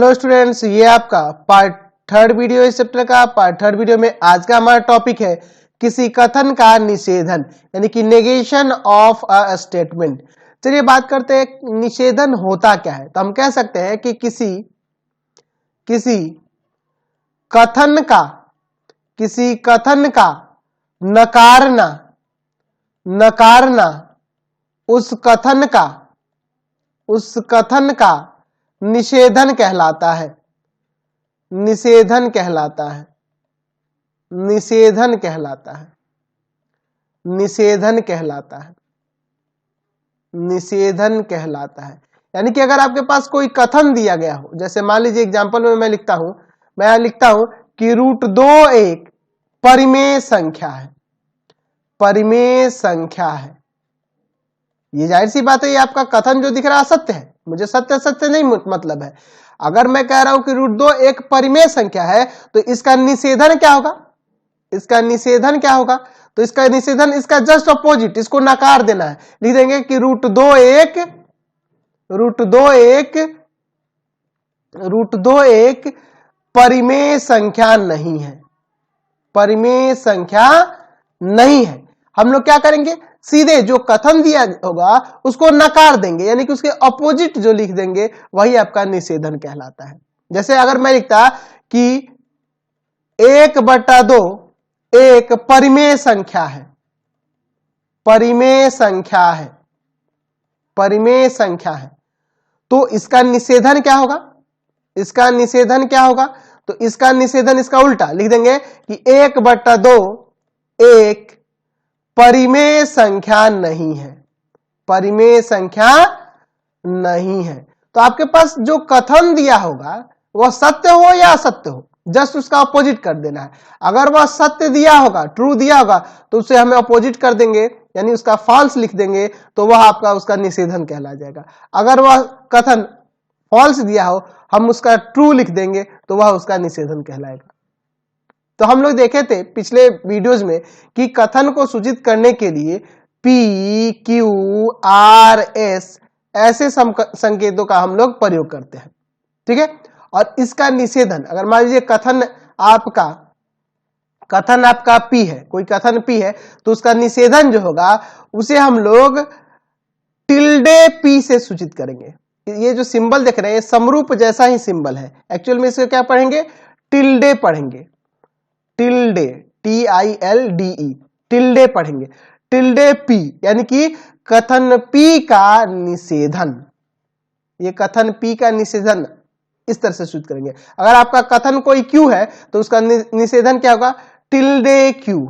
Hello students, ये आपका part third video इस चैप्टर का। पार्ट थर्ड वीडियो में आज का हमारा टॉपिक है किसी कथन का निषेधन, यानी कि नेगेशन ऑफ अ स्टेटमेंट। चलिए बात करते हैं निषेधन होता क्या है। तो हम कह सकते हैं कि किसी कथन का नकारना उस कथन का निषेधन कहलाता है। निषेधन कहलाता है। यानी कि अगर आपके पास कोई कथन दिया गया हो, जैसे मान लीजिए एग्जांपल में मैं लिखता हूं कि √2 एक परिमेय संख्या है। ये जाहिर सी बात है, ये आपका कथन जो दिख रहा है असत्य है। मुझे सत्य नहीं मतलब है। अगर मैं कह रहा हूं कि √2 एक परिमेय संख्या है तो इसका निषेधन क्या होगा? तो इसका निषेधन इसका जस्ट अपोजिट, इसको नकार देना है। लिख देंगे कि √2 एक परिमेय संख्या नहीं है। हम लोग क्या करेंगे, सीधे जो कथन दिया होगा उसको नकार देंगे, यानी कि उसके अपोजिट जो लिख देंगे वही आपका निषेधन कहलाता है। जैसे अगर मैं लिखता कि 1/2 एक परिमेय संख्या है, तो इसका निषेधन क्या होगा? तो इसका निषेधन इसका उल्टा लिख देंगे कि 1/2 एक परिमेय संख्या नहीं है। तो आपके पास जो कथन दिया होगा वह सत्य हो या असत्य हो, जस्ट उसका अपोजिट कर देना है। अगर वह सत्य दिया होगा, ट्रू दिया होगा, तो उसे हमें अपोजिट कर देंगे, यानी उसका फॉल्स लिख देंगे, तो वह आपका उसका निषेधन कहला जाएगा। अगर वह कथन फॉल्स दिया हो, हम उसका ट्रू लिख देंगे, तो वह उसका निषेधन कहलाएगा। तो हम लोग देखे थे पिछले वीडियोस में कि कथन को सूचित करने के लिए P, Q, R, S ऐसे संकेतों का हम लोग प्रयोग करते हैं, ठीक है। और इसका निषेधन, अगर मान लीजिए कथन आपका P है, कोई कथन P है, तो उसका निषेधन जो होगा उसे हम लोग टिल्डे P से सूचित करेंगे। ये जो सिंबल देख रहे हैं समरूप जैसा ही सिंबल है, एक्चुअल में इसको क्या पढ़ेंगे? टिल्डे पढ़ेंगे। टिल्डे TILDE टिल्डे पढ़ेंगे। टिल्डे P यानी कि कथन P का निषेधन। ये कथन P का निषेधन इस तरह से सूचित करेंगे। अगर आपका कथन कोई Q है तो उसका निषेधन क्या होगा? Tilde Q।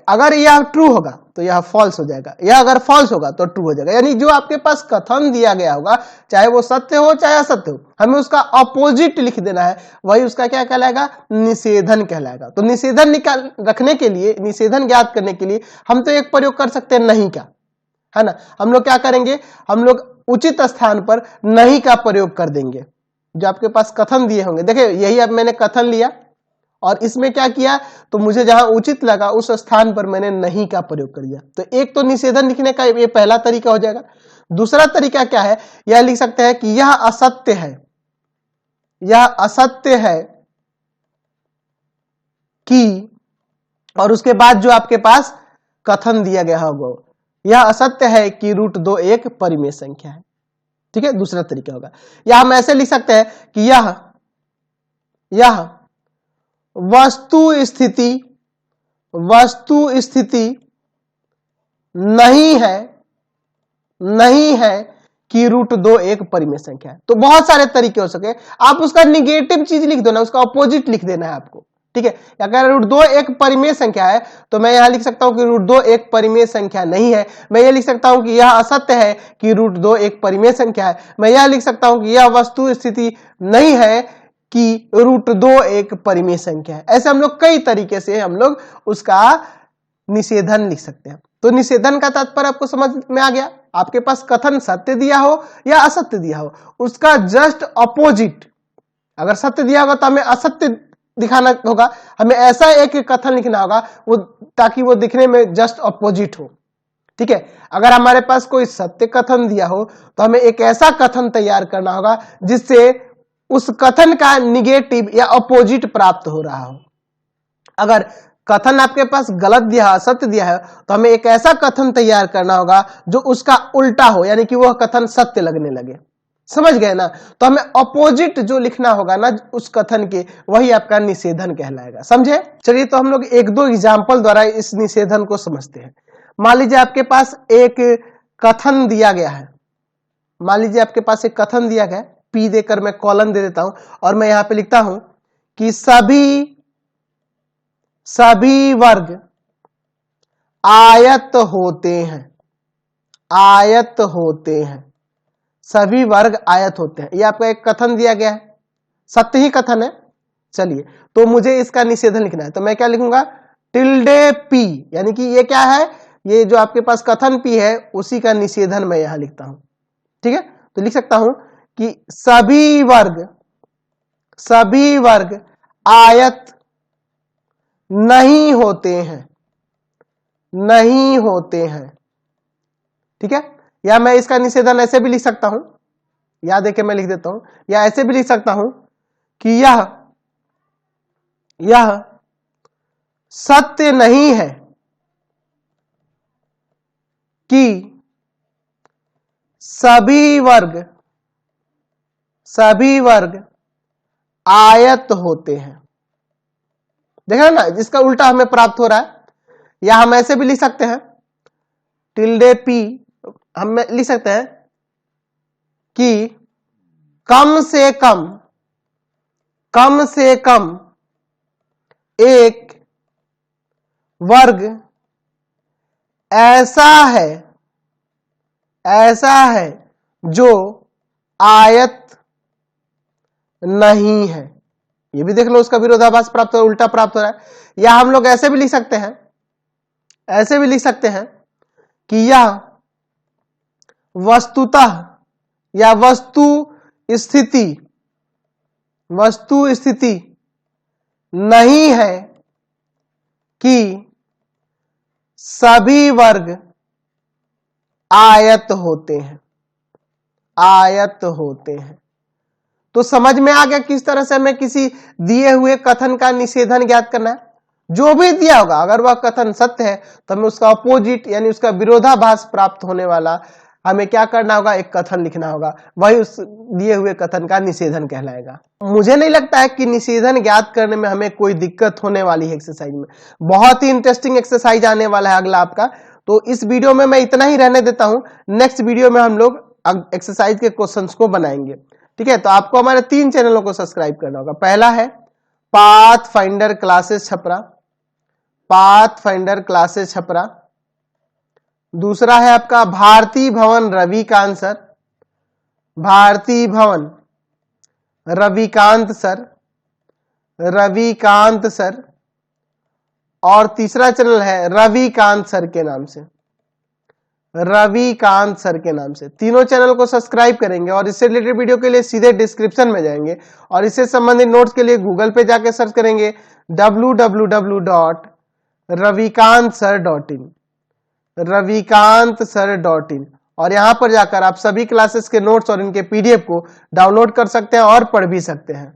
अगर यह ट्रू होगा तो यह फॉल्स हो जाएगा, यह अगर फॉल्स होगा तो ट्रू हो जाएगा। यानी जो आपके पास कथन दिया गया होगा, चाहे वो सत्य हो चाहे असत्य हो, हमें उसका अपोजिट लिख देना है, वही उसका क्या कहलाएगा? निषेधन कहलाएगा। तो निषेधन रखने के लिए, निषेधन ज्ञात करने के लिए हम तो एक प्रयोग कर सकते हैं नहीं का, है ना। हम लोग क्या करेंगे, हम लोग उचित स्थान पर नहीं का प्रयोग कर देंगे। जो आपके पास कथन दिए होंगे, देखिए यही अब मैंने कथन लिया और इसमें क्या किया, तो मुझे जहां उचित लगा उस स्थान पर मैंने नहीं का प्रयोग कर दिया। तो एक तो निषेधन लिखने का ये पहला तरीका हो जाएगा। दूसरा तरीका क्या है, यह लिख सकते हैं कि यह असत्य है कि, और उसके बाद जो आपके पास कथन दिया गया होगा, यह असत्य है कि √2 एक परिमेय संख्या है, ठीक है। दूसरा तरीका होगा, या हम ऐसे लिख सकते हैं कि यह वस्तु स्थिति नहीं है कि √2 एक परिमेय संख्या है। तो बहुत सारे तरीके हो सके, आप उसका निगेटिव चीज लिख दो ना, उसका अपोजिट लिख देना है आपको, ठीक है। अगर √2 एक परिमेय संख्या है तो मैं यहां लिख सकता हूं कि √2 एक परिमेय संख्या नहीं है। मैं यह लिख सकता हूं कि यह असत्य है कि √2 एक परिमेय संख्या है। मैं यह लिख सकता हूं कि यह वस्तु स्थिति नहीं है कि √2 एक परिमेय संख्या है। ऐसे हम लोग कई तरीके से हम लोग उसका निषेधन लिख सकते हैं। तो निषेधन का तात्पर्य आपको समझ में आ गया। आपके पास कथन सत्य दिया हो या असत्य दिया हो, उसका जस्ट अपोजिट, अगर सत्य दिया होगा तो हमें असत्य दिखाना होगा, हमें ऐसा एक कथन लिखना होगा वो, ताकि वो दिखने में जस्ट अपोजिट हो। ठीक है। अगर हमारे पास कोई सत्य कथन दिया हो तो हमें एक ऐसा कथन तैयार करना होगा जिससे उस कथन का निगेटिव या अपोजिट प्राप्त हो रहा हो। अगर कथन आपके पास गलत दिया है, सत्य दिया है, तो हमें एक ऐसा कथन तैयार करना होगा जो उसका उल्टा हो, यानी कि वह कथन सत्य लगने लगे। समझ गए ना? तो हमें अपोजिट जो लिखना होगा ना उस कथन के, वही आपका निषेधन कहलाएगा। समझे? चलिए तो हम लोग एक दो एग्जाम्पल द्वारा इस निषेधन को समझते हैं। मान लीजिए आपके पास एक कथन दिया गया है, मान लीजिए आपके पास एक कथन दिया गया है, पी देकर मैं कॉलन दे देता हूं और मैं यहां पे लिखता हूं कि सभी वर्ग आयत होते हैं, आयत होते हैं, सभी वर्ग आयत होते हैं। यह आपका एक कथन दिया गया है, सत्य ही कथन है। चलिए तो मुझे इसका निषेधन लिखना है, तो मैं क्या लिखूंगा? टिल्डे पी, यानी कि ये क्या है? ये जो आपके पास कथन पी है उसी का निषेधन मैं यहां लिखता हूं। ठीक है, तो लिख सकता हूं कि सभी वर्ग आयत नहीं होते हैं, नहीं होते हैं। ठीक है, या मैं इसका निषेधन ऐसे भी लिख सकता हूं, या देखिए मैं लिख देता हूं, या ऐसे भी लिख सकता हूं कि यह सत्य नहीं है कि सभी वर्ग आयत होते हैं। देखा ना, जिसका उल्टा हमें प्राप्त हो रहा है। या हम ऐसे भी लिख सकते हैं, टिल्डे पी हम लिख सकते हैं कि कम से कम एक वर्ग ऐसा है जो आयत नहीं है। ये भी देख लो, उसका विरोधाभास प्राप्त हो रहा है, उल्टा प्राप्त हो रहा है। या हम लोग ऐसे भी लिख सकते हैं, ऐसे भी लिख सकते हैं कि यह वस्तुतः या वस्तु स्थिति नहीं है कि सभी वर्ग आयत होते हैं, आयत होते हैं। तो समझ में आ गया किस तरह से हमें किसी दिए हुए कथन का निषेधन ज्ञात करना है। जो भी दिया होगा, अगर वह कथन सत्य है तो हमें उसका अपोजिट यानी उसका विरोधाभास प्राप्त होने वाला हमें क्या करना होगा? एक कथन लिखना होगा, वही उस दिए हुए कथन का निषेधन कहलाएगा। मुझे नहीं लगता है कि निषेधन ज्ञात करने में हमें कोई दिक्कत होने वाली है। एक्सरसाइज में बहुत ही इंटरेस्टिंग एक्सरसाइज आने वाला है अगला आपका। तो इस वीडियो में मैं इतना ही रहने देता हूं। नेक्स्ट वीडियो में हम लोग एक्सरसाइज के क्वेश्चंस को बनाएंगे। ठीक है, तो आपको हमारे 3 चैनलों को सब्सक्राइब करना होगा। पहला है path finder classes Chhapra, path finder classes Chhapra. दूसरा है आपका भारती भवन रविकांत सर, भारती भवन रविकांत सर, रविकांत सर। और तीसरा चैनल है रविकांत सर के नाम से, रविकांत सर के नाम से। तीनों चैनल को सब्सक्राइब करेंगे और इससे रिलेटेड वीडियो के लिए सीधे डिस्क्रिप्शन में जाएंगे और इससे संबंधित नोट्स के लिए गूगल पे जाके सर्च करेंगे www.ravikantsir.in, ravikantsir.in, और यहां पर जाकर आप सभी क्लासेस के नोट्स और इनके पीडीएफ को डाउनलोड कर सकते हैं और पढ़ भी सकते हैं।